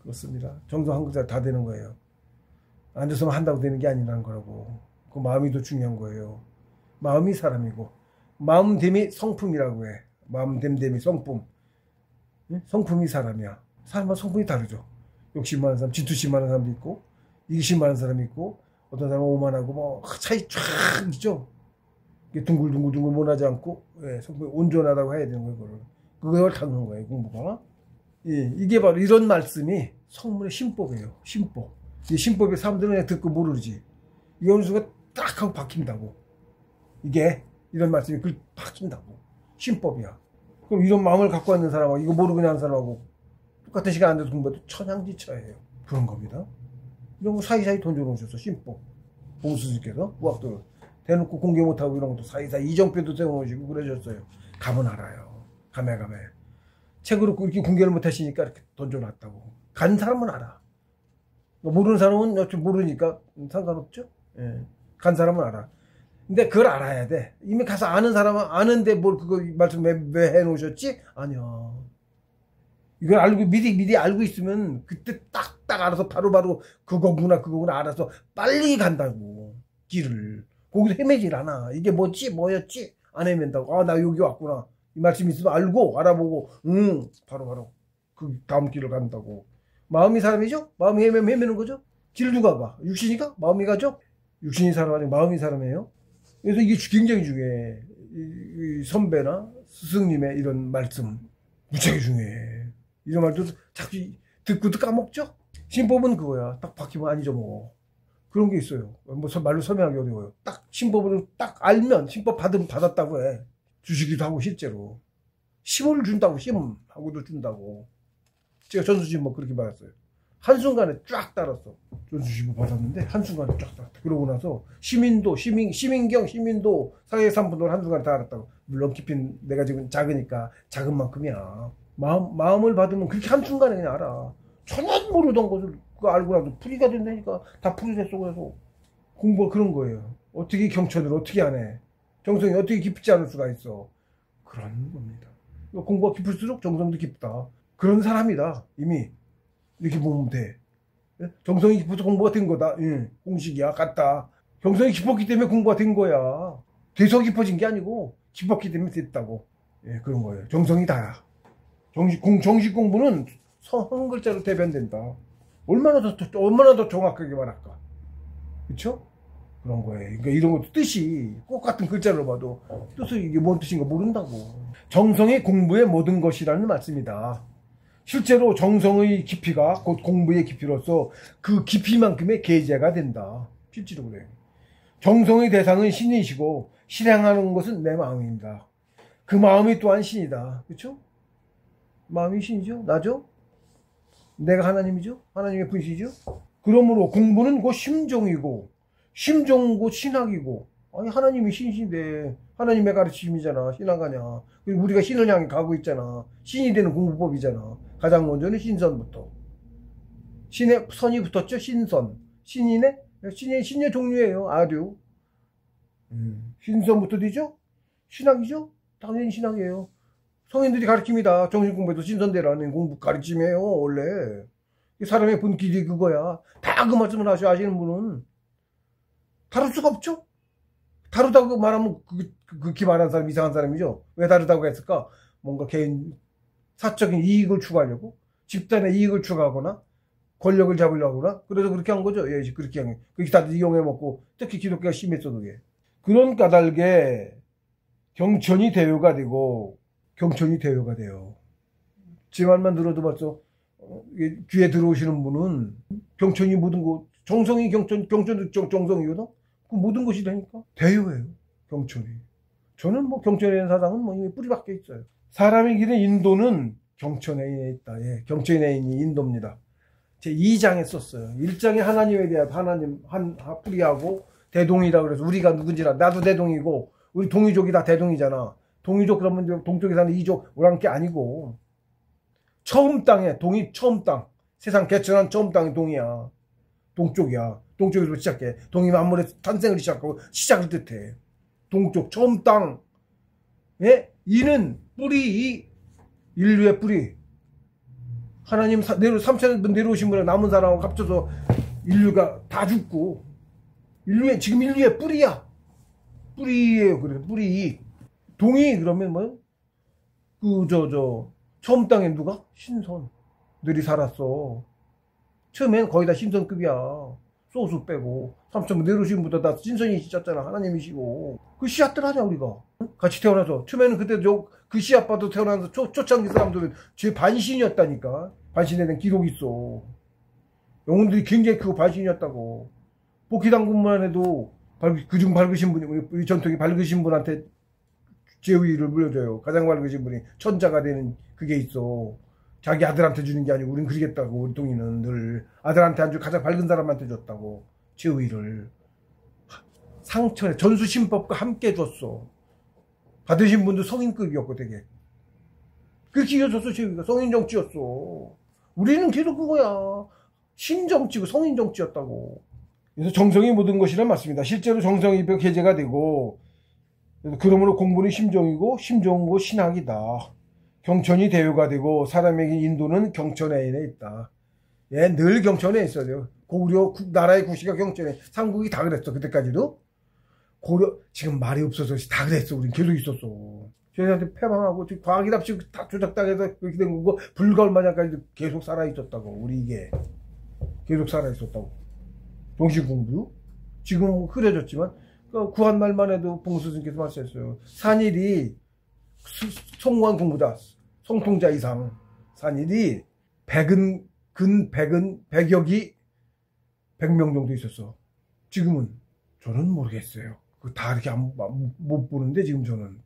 그렇습니다. 정성 한 글자 다 되는 거예요. 앉아서만 한다고 되는 게 아니라는 거라고. 그 마음이 더 중요한 거예요. 마음이 사람이고 마음됨이 성품이라고 해. 마음됨됨이 성품. 성품이 사람이야. 사람마다 성품이 다르죠. 욕심 많은 사람, 질투심 많은 사람도 있고 이기심 많은 사람이 있고 어떤 사람은 오만하고 뭐 차이 쫙 있죠. 둥글둥글 못하지 않고 성품이 온전하다고 해야 되는 거예요. 그걸 닦는 거예요. 공부가. 이게 바로 이런 말씀이 성문의 신법이에요. 신법. 이 신법에 사람들은 그냥 듣고 모르지. 이 어느 순간 딱 하고 박힌다고. 이게 이런 말씀이 그 박힌다고. 신법이야. 그럼 이런 마음을 갖고 있는 사람하고 이거 모르고 하는 사람하고 똑같은 시간 앉아서 공부해도 천양지차예요. 그런 겁니다. 이런 거 사이사이 던져놓으셨어. 신법. 봉수님께서 우학도를 대놓고 공개 못하고 이런 것도 사이사이 이정표도 세워놓으시고 그러셨어요. 감은 알아요. 감에. 책으로 이렇게 공개를 못하시니까 이렇게 던져놨다고. 간 사람은 알아. 모르는 사람은 모르니까 상관없죠. 간 사람은 알아. 근데 그걸 알아야 돼. 이미 가서 아는 사람은 아는데 뭘 그거 말씀 왜 해놓으셨지? 아니야. 이걸 알고 미리 알고 있으면 그때 딱 알아서 바로 그거구나 알아서 빨리 간다고. 길을. 거기서 헤매질 않아. 이게 뭐였지? 안 헤맨다고. 아, 나 여기 왔구나. 이 말씀 있으면 알고 알아보고 바로 그 다음 길을 간다고. 마음이 사람이죠? 마음이 헤매는 거죠? 길을 누가 가? 육신이 가? 마음이 가죠? 육신이 사람 아니고 마음이 사람이에요. 그래서 이게 굉장히 중요해. 이 선배나 스승님의 이런 말씀 무척이 중요해. 이런 말도 자꾸 듣고도 까먹죠? 신법은 그거야. 딱 박히면 안 잊어먹어. 그런 게 있어요. 뭐 말로 설명하기 어려워요. 딱 신법을 딱 알면 신법 받았다고 해. 주시기도 하고 실제로. 힘을 준다고. 힘하고도 준다고. 제가 전수진 뭐 그렇게 받았어요. 한순간에 쫙 따랐어. 전수지부 받았는데 한순간에 쫙 따랐다. 그러고 나서 시민도 사회 3분도 한순간에 다 알았다고. 물론 깊이는 내가 지금 작으니까 작은 만큼이야. 마음을 받으면 그렇게 한순간에 그냥 알아. 전혀 모르던 것을 그거 알고 나서 풀이가 된다니까. 다 풀이 됐어. 그래서 공부가 그런 거예요. 어떻게 경천을 어떻게 안 해. 정성이 어떻게 깊지 않을 수가 있어. 그런 겁니다. 공부가 깊을수록 정성도 깊다. 그런 사람이다. 이미 이렇게 보면 돼. 정성이 깊어서 공부가 된 거다. 공식이야. 같다. 정성이 깊었기 때문에 공부가 된 거야. 돼서 깊어진 게 아니고 깊었기 때문에 됐다고. 그런 거예요. 정성이 다야. 정식 공부는 한 글자로 대변된다. 얼마나 더 정확하게 말할까. 그쵸? 그런 거예요. 그러니까 이런 것도 뜻이 꼭 같은 글자로 봐도 뜻이 이게 뭔 뜻인가 모른다고. 정성이 공부의 모든 것이라는 말씀이다. 실제로 정성의 깊이가 곧 공부의 깊이로서 그 깊이만큼의 계제가 된다. 실제로 그래요. 정성의 대상은 신이시고 실행하는 것은 내 마음입니다. 그 마음이 또한 신이다. 그렇죠? 마음이 신이죠? 나죠? 내가 하나님이죠? 하나님의 분이시죠? 그러므로 공부는 곧 심정이고 심정은 곧 신학이고. 아니 하나님이 신이신데 하나님의 가르침이잖아. 신학하냐. 그리고 우리가 신을 향해 가고 있잖아. 신이 되는 공부법이잖아. 가장 먼저는 신선부터. 신의 선이 붙었죠. 신선. 신의 종류예요. 아류. 신선부터 되죠. 신학이죠. 당연히 신학이에요. 성인들이 가르칩니다. 정신공부에도 신선대라는 공부 가르침이에요. 원래 사람의 본길이 그거야. 다 그 말씀을 아시는 분은 다룰 수가 없죠. 다르다고 말하면 극히 말한 사람 이상한 사람이죠. 왜 다르다고 했을까? 뭔가 개인 사적인 이익을 추구하려고, 집단의 이익을 추구하거나 권력을 잡으려거나 그래서 그렇게 한 거죠. 예, 그렇게 한 게. 그렇게 다들 이용해 먹고, 특히 기독교가 심했어 그게. 그런 까닭에 경천이 대요가 되고 경천이 대요가 돼요. 제 말만 들어도 벌써 귀에 들어오시는 분은 경천이 모든 거, 정성이 경천도 정성이거든. 그 모든 것이 되니까 대요예요. 경천이. 저는 뭐 경천에 대한 사상은 뭐 이미 뿌리 박혀 있어요. 사람의 길은 인도는 경천에 있다. 예, 경천에 있는 인도입니다. 제 2장에 썼어요. 1장에 하나님에 대한 하나님 한 뿌리하고 대동이라 그래서 우리가 누군지라. 나도 대동이고 우리 동이족이 다 대동이잖아. 동이족 그러면 동쪽에 사는 이족 오랑캐 아니고 처음 땅에 동이 처음 땅. 세상 개천한 처음 땅이 동이야. 동쪽이야. 동쪽에서 시작해. 동이 만물의 탄생을 시작하고 시작을 뜻해. 동쪽 처음 땅. 예? 이는 뿌리, 인류의 뿌리. 하나님 3,000년 내려오신 분에 남은 사람하고 합쳐서 인류가 다 죽고 지금 인류의 뿌리야. 뿌리예요. 그래 뿌리. 동이 그러면 뭐 처음 땅에 누가? 신선들이 살았어. 처음엔 거의 다 신선급이야. 소수 빼고 3,000년 내려오신 분들 다 신선이시잖아. 하나님이시고 그 씨앗들 하자 우리가. 같이 태어나서 처음에는 그때 그 씨앗바도 태어나서 초창기 사람들은 죄 반신이었다니까. 반신에 대한 기록이 있어. 영혼들이 굉장히 크고 반신이었다고. 복희당군만 해도 그중 밝으신 분이 우리 전통이 밝으신 분한테 제위를 물려줘요. 가장 밝으신 분이 천자가 되는 그게 있어. 자기 아들한테 주는 게 아니고 우린 그러겠다고. 우리 동이는 늘 아들한테 안 주고 가장 밝은 사람한테 줬다고. 제위를 상처에 전수신법과 함께 줬어. 받으신 분도 성인급이었고 되게 그렇게 이어졌어. 제위가 성인정치였어. 우리는 계속 그거야. 신정치고 성인정치였다고. 그래서 정성이 모든 것이란 맞습니다. 실제로 정성이 계제가 되고 그러므로 공부는 심정이고 심정은 신학이다. 경천이 대요가 되고 사람에게 인도는 경천에 있다. 예, 늘 경천에 있어요. 고구려 나라의 구시가 경천에. 삼국이 다 그랬어. 그때까지도. 고려 지금 말이 없어서 다 그랬어. 우린 계속 있었어. 저희한테 패망하고 과학이답시고 다 조작당해서 그렇게 된 거고 불과 얼마 전까지도 계속 살아있었다고. 우리 이게 계속 살아있었다고. 동시공부 지금 흐려졌지만 구한말만 해도 봉수스님께서 말씀하셨어요. 산일이 송관 공부다. 성통자 이상 산일이 백역이 100명 정도 있었어. 지금은 저는 모르겠어요. 그 다 이렇게 못 보는데 지금 저는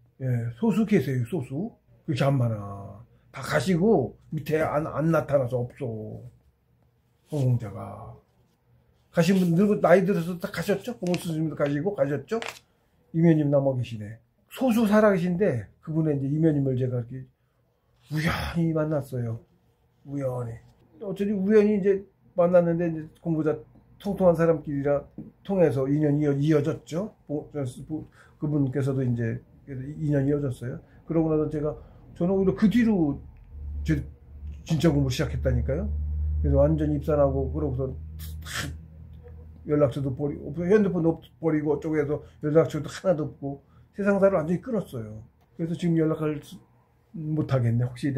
소수 계세요. 소수 그렇게 안 많아. 다 가시고 밑에 안 나타나서 없어. 성공자가 가신 분들 나이 들어서 다 가셨죠? 봉수스님도 가셨죠? 이면님 남아 계시네. 소수 살아계신데 그분의 이제 이면님을 제가 이렇게 우연히 만났어요. 우연히. 어쩌니 우연히 이제 만났는데 이제 공부자 통통한 사람끼리라 통해서 인연이 이어졌죠. 그분께서도 이제 인연이 이어졌어요. 그러고 나서 저는 오히려 그 뒤로 진짜 공부를 시작했다니까요. 그래서 완전히 입산하고 그러고서 연락처도 버리고 핸드폰도 버리고 어쩌고해서 연락처도 하나도 없고 세상사를 완전히 끊었어요. 그래서 지금 연락을 못하겠네. 혹시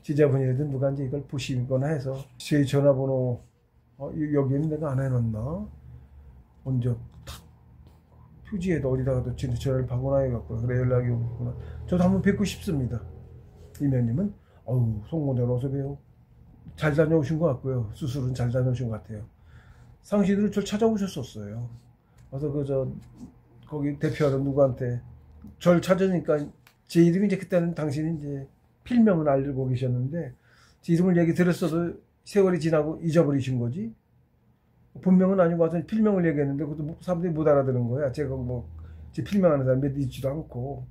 지자분이라든 누가 이제 이걸 보시거나 해서 제 전화번호 여기에는 내가 안 해놨나? 먼저 표지에도 어디다가도 전화를 받거나 해갖고 그래 연락이 오구나. 저도 한번 뵙고 싶습니다. 이면님은 송공자는 어서 봬요. 잘 다녀오신 것 같고요. 수술은 잘 다녀오신 것 같아요. 상시들을 저 찾아오셨었어요. 그래서 거기 대표하는 누구한테 절 찾으니까 제 이름이 이제 그때는 당신이 이제 필명을 알고 계셨는데 제 이름을 얘기 들었어도 세월이 지나고 잊어버리신 거지. 본명은 아니고 와서 필명을 얘기했는데 그것도 사람들이 못 알아듣는 거야. 제가 제 필명하는 사람 몇 있지도 않고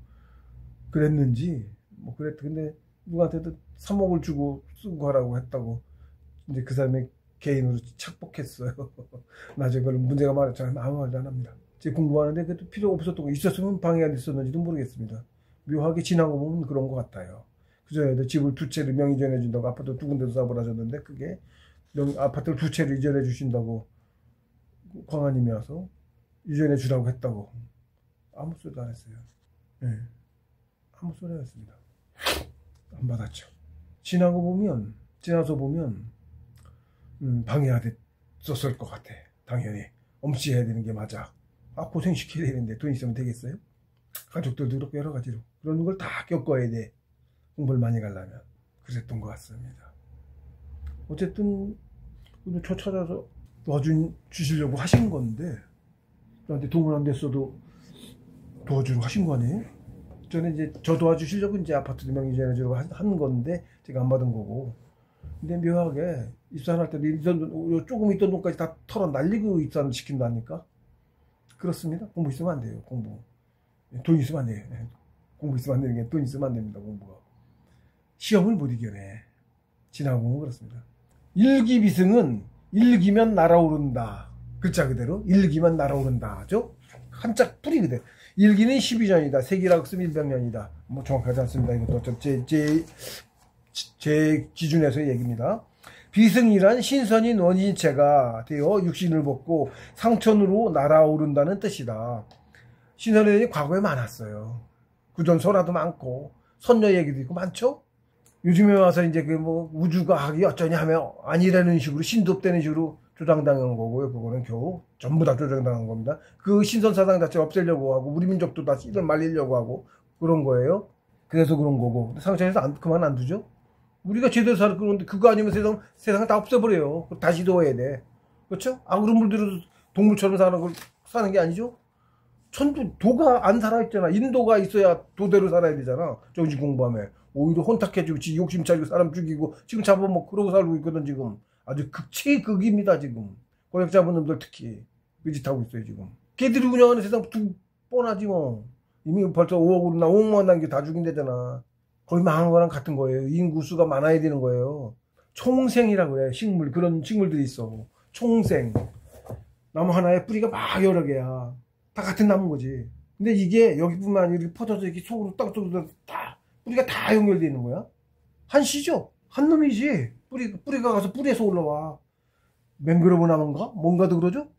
그랬는지 근데 누구한테도 3억을 주고 쓰고 하라고 했다고 이제 그 사람의 개인으로 착복했어요. 나중에 그걸 문제가 많았잖아요. 아무 말도 안 합니다. 제 공부하는데 그것도 필요 없었던 거 있었으면 방해가 됐었는지도 모르겠습니다. 묘하게 지난 거 보면 그런 것 같아요. 그전에도 집을 2채를 명의 이전해 준다고 아파트 2군데도 사업을 하셨는데 그게 아파트를 2채를 이전해 주신다고 광아님이 와서 이전해 주라고 했다고 아무 소리도 안 했어요. 네. 아무 소리 안 했습니다. 안 받았죠. 지나서 보면 방해가 됐었을 것 같아. 당연히 엄지해야 되는 게 맞아. 고생시켜야 되는데 돈 있으면 되겠어요? 가족들도 그렇고 여러 가지로 그런 걸 다 겪어야 돼. 공부를 많이 가려면. 그랬던 것 같습니다. 어쨌든 저 찾아서 도와주시려고 하신 건데 저한테 도움을 안 됐어도 도와주려고 하신 거 아니에요? 저는 이제 저 도와주시려고 이제 아파트 명의 이전해 주려고 한 건데 제가 안 받은 거고. 근데 묘하게 입산할 때 조금 있던 돈까지 다 털어 날리고 입산을 시킨다니까. 그렇습니다. 공부 있으면 안 돼요. 공부. 돈 있으면 안 돼요. 공부 있으면 안 되는 게 돈 있으면 안 됩니다. 공부가. 시험을 못 이겨내. 지나고 그렇습니다. 일기비승은 일기면 날아오른다. 글자 그대로 일기면 날아오른다죠. 한짝 뿌리 그대로. 일기는 12년이다. 세기라고 쓰면 100년이다. 뭐 정확하지 않습니다. 이것도 제 기준에서의 얘기입니다. 비승이란 신선인 원인체가 되어 육신을 벗고 상천으로 날아오른다는 뜻이다. 신선인이 과거에 많았어요. 구전설화도 많고 선녀 얘기도 있고 많죠. 요즘에 와서 이제 그 뭐 우주과학이 어쩌냐 하면 아니라는 식으로 신도되는 식으로 조장당한 거고요. 그거는 겨우 전부 다 조장당한 겁니다. 그 신선사상 자체를 없애려고 하고 우리 민족도 다 씨를 말리려고 하고 그런 거예요. 그래서 그런 거고 상처에서 그만 안 두죠. 우리가 제대로 살 그런데 그거 아니면 세상을 다 없애버려요. 다시 도와야 돼. 그렇죠? 아무런 물들어도 동물처럼 사는 게 아니죠. 도가 안 살아있잖아. 인도가 있어야 도대로 살아야 되잖아. 정신 공부하면. 오히려 혼탁해지고 지 욕심 차리고 사람 죽이고 지금 잡아먹고 그러고 살고 있거든 지금. 아주 극치극입니다 지금. 권력 잡은 놈들 특히 그 짓 하고 있어요 지금. 걔들이 운영하는 세상 뻔하지 뭐. 이미 벌써 5억만 난 게 다 죽인대잖아. 거의 망한 거랑 같은 거예요. 인구수가 많아야 되는 거예요. 총생이라고 그래. 식물 그런 식물들이 있어. 총생. 나무 하나에 뿌리가 막 여러 개야. 다 같은 나무인 거지. 근데 이게 여기뿐만 아니라 이렇게 퍼져서 이렇게 속으로 땅속으로 다 뿌리가 다 연결되어 있는 거야. 한 씨죠. 한 놈이지. 뿌리가 가서 뿌리에서 올라와. 맹그로브 나무인가? 뭔가도 그러죠?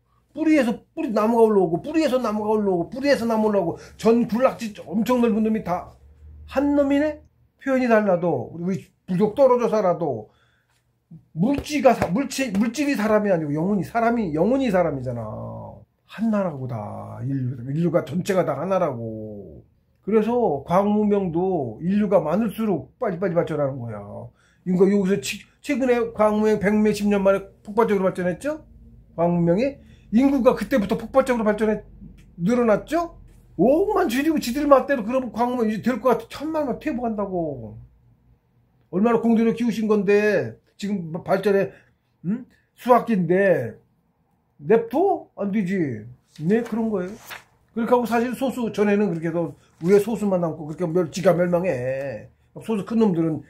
나무가 올라오고, 뿌리에서 나무가 올라오고, 뿌리에서 나무 올라오고, 전 굴락지 엄청 넓은 놈이 다 한 놈이네? 표현이 달라도, 우리 부족 떨어져 살아도, 물질이 사람이 아니고 영혼이 사람이잖아. 하나라고 다. 인류가 전체가 다 하나라고. 그래서 과학문명도 인류가 많을수록 빨리빨리 발전하는 거야. 그러니까 여기서 최근에 과학문명 100몇십 년 만에 폭발적으로 발전했죠? 과학문명이 인구가 그때부터 폭발적으로 늘어났죠? 5억만 줄이고 지들 맛대로 그러면 과학문명 이제 될 것 같아. 천만만 퇴보한다고. 얼마나 공들여 키우신 건데 지금 발전에 수학기인데 냅둬? 안 되지. 네, 그런 거예요. 그렇게 하고 사실 소수 전에는 그렇게 해서 위에 소수만 남고 그렇게 지가 멸망해. 소수 큰 놈들은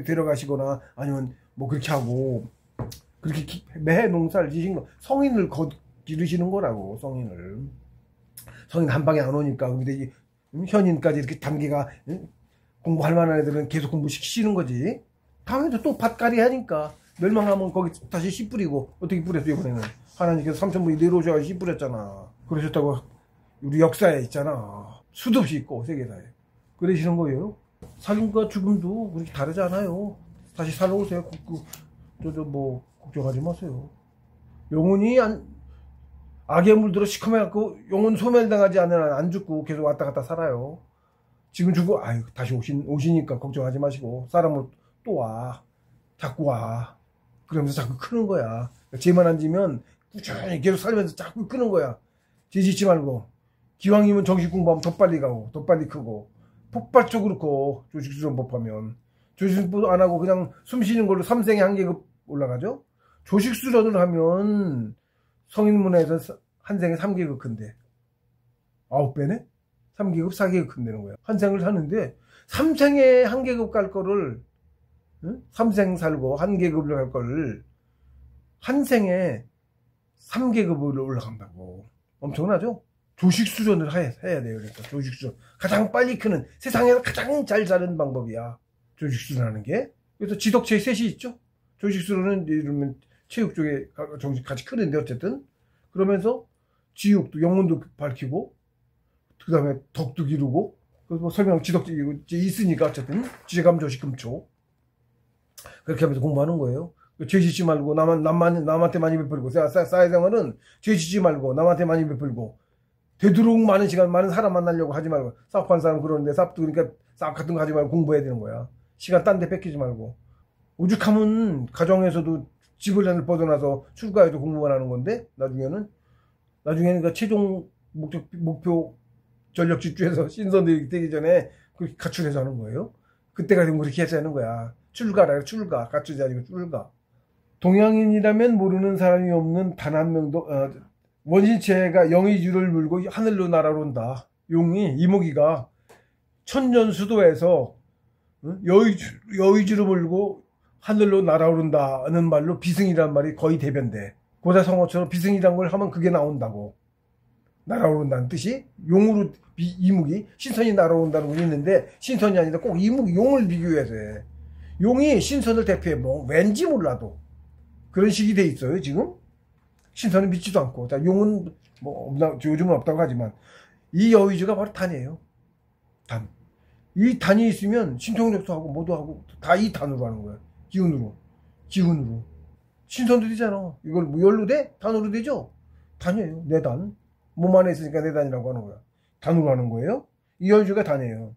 데려가시거나 아니면 뭐 그렇게 하고 그렇게 매 농사를 지신 거 성인을 기르시는 거라고. 성인 한 방에 안 오니까. 근데 현인까지 이렇게 단계가 공부할 만한 애들은 계속 공부시키시는 거지. 다음에도 또 밭갈이 하니까 멸망하면 거기 다시 씨 뿌리고. 어떻게 뿌렸어 이번에는. 하나님께서 삼천분이 내려오셔서 씨 뿌렸잖아. 그러셨다고 우리 역사에 있잖아. 수도 없이 있고 세계사에. 그러시는 거예요. 살림과 죽음도 그렇게 다르지 않아요. 다시 살아오세요. 뭐 걱정하지 마세요. 영혼이 악에 물들어 시커매갖고 영혼 소멸당하지 않는 한 안 죽고 계속 왔다 갔다 살아요. 지금 죽고 다시 오시니까 걱정하지 마시고 사람을 또 와. 자꾸 와. 그러면서 자꾸 크는 거야. 죄만 안 지면 꾸준히 계속 살면서 자꾸 크는 거야. 죄 짓지 말고. 기왕이면 정식 공부하면 더 빨리 가고 더 빨리 크고 폭발적으로 커. 조식수련법하면. 조식수련법 안 하고 그냥 숨 쉬는 걸로 3생에 한 계급 올라가죠. 조식수련을 하면 성인문화에서 한 생에 3계급 큰데 9배네? 3계급 4계급 큰다는 거야. 한 생을 사는데 3생에 한 계급 갈 거를 3생 살고 한 계급을 갈 거를 한 생에 3계급으로 올라간다고. 엄청나죠? 조식수련을 해야 돼요. 그러니까 조식수련. 가장 빨리 크는, 세상에서 가장 잘 사는 방법이야. 조식수련하는 게. 그래서 지덕체 셋이 있죠? 조식수련은 이러면 체육 쪽에 정신 같이 크는데 어쨌든. 그러면서 지육도, 영혼도 밝히고, 그 다음에 덕도 기르고, 뭐 설명 지덕체 있으니까 어쨌든. 지감, 조식, 금초. 그렇게 하면서 공부하는 거예요. 죄 짓지 말고 남한테 많이 베풀고 사회생활은 죄 짓지 말고 남한테 많이 베풀고 되도록 많은 시간 많은 사람 만나려고 하지 말고 쌉한 사람 그러는데 쌉도 그러니까 쌉 같은 거 하지 말고 공부해야 되는 거야. 시간 딴 데 뺏기지 말고. 오죽하면 가정에서도 집을 벗어나서 출가해도 공부만 하는 건데 나중에는 그 최종 목표 전력 집중해서 신선들이 되기 전에 그렇게 가출해서 하는 거예요. 그때가 되면 그렇게 해서 하는 거야. 출가 가출이 아니고 출가. 동양인이라면 모르는 사람이 없는 단 한 명도 원신체가 영의주를 물고 하늘로 날아오른다. 용이 이무기가 천년수도에서 여의주를 물고 하늘로 날아오른다는 말로 비승이란 말이 거의 대변돼. 고대성어처럼 비승이란 걸 하면 그게 나온다고. 날아오른다는 뜻이 용으로 이무기 신선이 날아온다는 건 있는데 신선이 아니라 꼭 이무기 용을 비교해서 해. 용이 신선을 대표해. 뭐 왠지 몰라도 그런 식이 돼 있어요 지금. 신선은 믿지도 않고. 용은 뭐 요즘은 없다고 하지만 이 여의주가 바로 단이에요. 단. 이 단이 있으면 신통력도 하고 뭐도 하고 다 이 단으로 하는 거야. 기운으로. 신선도 되잖아. 이걸 뭐 열로 돼? 단으로 되죠? 단이에요. 내 단. 몸 안에 있으니까 내 단이라고 하는 거야. 단으로 하는 거예요. 이 여의주가 단이에요.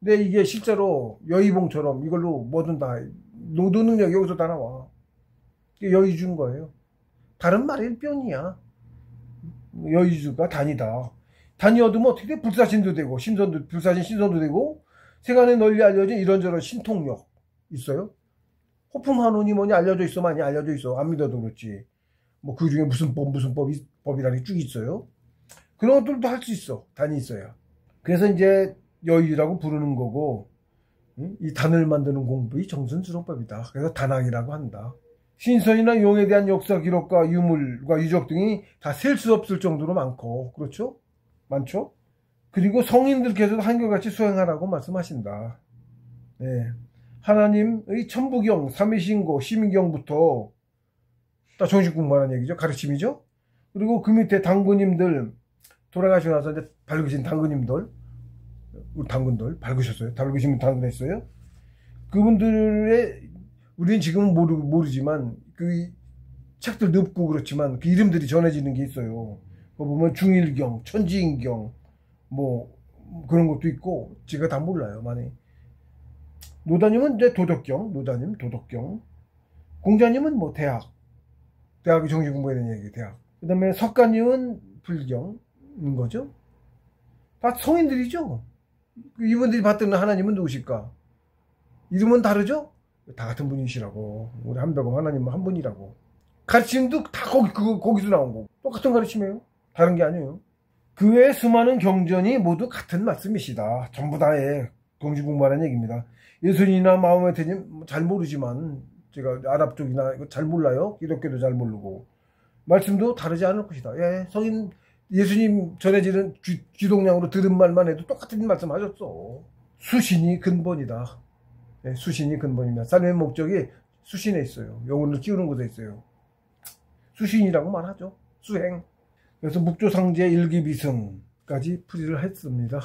근데 이게 실제로 여의봉처럼 이걸로 뭐든 다 노도 능력 여기서 다 나와. 이게 여의주인 거예요. 다른 말이 뿅이야. 여의주가 단이다. 단이 얻으면 어떻게 돼? 불사신도 되고 신선도 불사신 신선도 되고 세간에 널리 알려진 이런저런 신통력 있어요. 호풍한원이 뭐니 알려져 있어. 많이 알려져 있어. 안 믿어도 그렇지. 뭐 그 중에 무슨 법이라는 게 쭉 있어요. 그런 것들도 할 수 있어. 단이 있어야. 그래서 이제 여의주라고 부르는 거고 이 단을 만드는 공부이 정선수로법이다. 그래서 단학이라고 한다. 신선이나 용에 대한 역사 기록과 유물과 유적 등이 다 셀 수 없을 정도로 많고 그렇죠? 많죠? 그리고 성인들께서도 한결같이 수행하라고 말씀하신다. 네. 하나님의 천부경, 삼위신고, 시민경부터 다 정식 공부하는 얘기죠. 가르침이죠. 그리고 그 밑에 당구님들 돌아가시고 나서 이제 밝으신 당구님들 우리 당근들 밝으셨어요. 밝으신 분 당근했어요. 그분들의 우리는 지금은 모르지만 그 책들 늙고 그렇지만 그 이름들이 전해지는 게 있어요. 그거 보면 중일경, 천지인경 뭐 그런 것도 있고 제가 다 몰라요. 많이. 노다님은 이제 도덕경, 노다님 도덕경. 공자님은 뭐 대학이 정식 공부해야 되는 얘기 대학. 그 다음에 석가님은 불경인 거죠. 다 성인들이죠. 이분들이 받드는 하나님은 누구실까? 이름은 다르죠? 다 같은 분이시라고. 우리 한백엄 하나님은 한 분이라고. 가르침도 다 거기서 나온 거고. 똑같은 가르침이에요. 다른 게 아니에요. 그 외에 수많은 경전이 모두 같은 말씀이시다. 전부 다의 정식 공부하는 얘기입니다. 예수님이나 마호메트님 잘 모르지만 제가 아랍 쪽이나 이거 잘 몰라요. 기독교도 잘 모르고 말씀도 다르지 않을 것이다. 예, 성인 예수님 전해지는 귀동량으로 들은 말만 해도 똑같은 말씀 하셨어. 수신이 근본이다. 네, 수신이 근본입니다. 삶의 목적이 수신에 있어요. 영혼을 키우는 곳에 있어요. 수신이라고 말하죠. 수행. 그래서 묵조상제 일기비승까지 풀이를 했습니다.